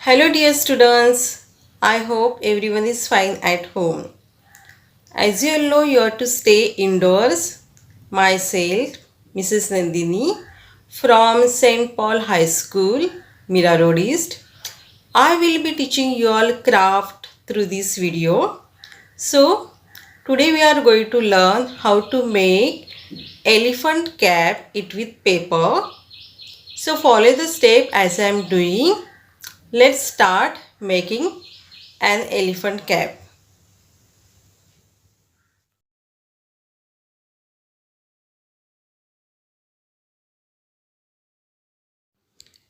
Hello, dear students. I hope everyone is fine at home. As you all know, you are to stay indoors. Myself, Mrs. Nandini, from St. Paul High School, Mira Road East. I will be teaching you all craft through this video. So, today we are going to learn how to make elephant cap it with paper. So, follow the step as I am doing. Let's start making an elephant cap.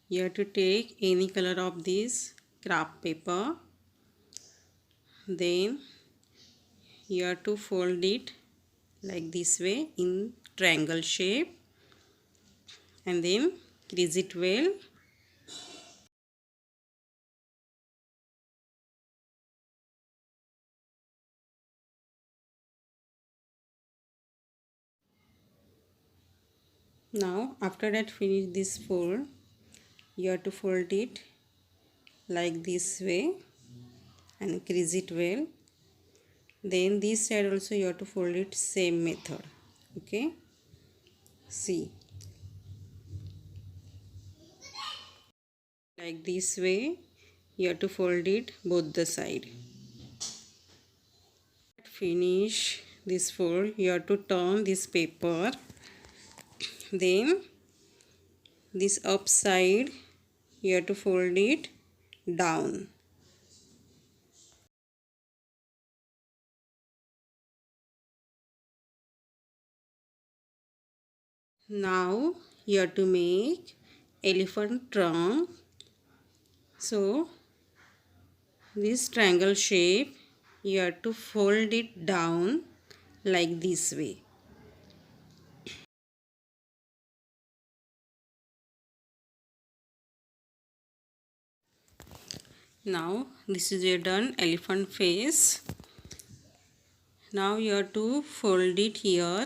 You have to take any color of this craft paper. Then you have to fold it like this way in triangle shape and then crease it well. Now after that finish this fold, you have to fold it like this way and crease it well. Then this side also you have to fold it same method. Okay, see, like this way you have to fold it both the side. Finish this fold, you have to turn this paper, then this upside you have to fold it down. Now you have to make elephant trunk. So this triangle shape you have to fold it down like this way. Now this is your done elephant face. Now you have to fold it here,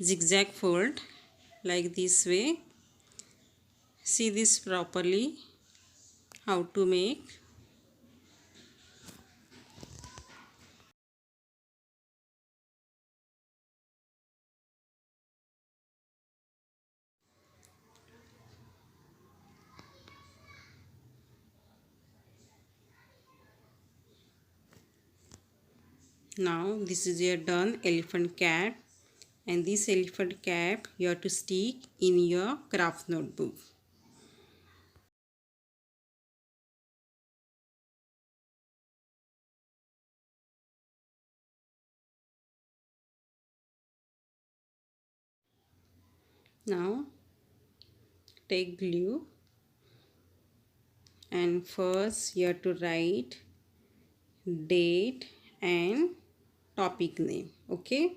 zigzag fold like this way. See this properly how to make. Now this is your done elephant cap, and this elephant cap you have to stick in your craft notebook. Now take glue and first you have to write date and topic name. Okay,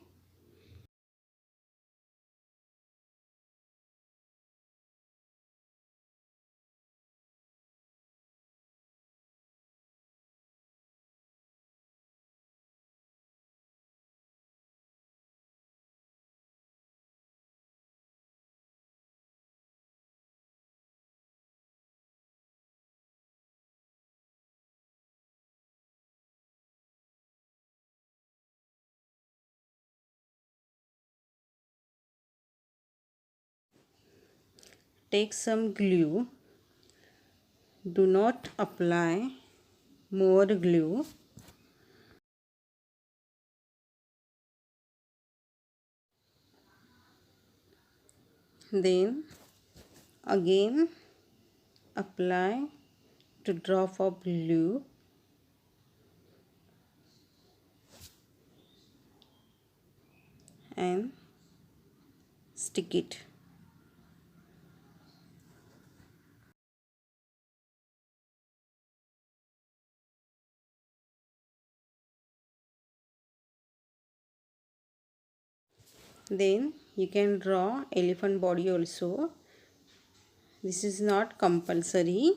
take some glue. Do not apply more glue. Then again apply to drop of glue and stick it. Then you can draw elephant body also. This is not compulsory.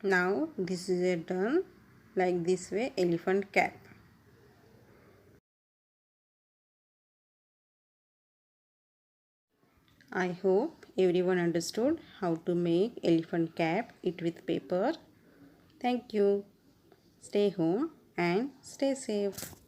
Now this is a done like this way elephant cap. I hope everyone understood how to make elephant cap it with paper. Thank you. Stay home and stay safe.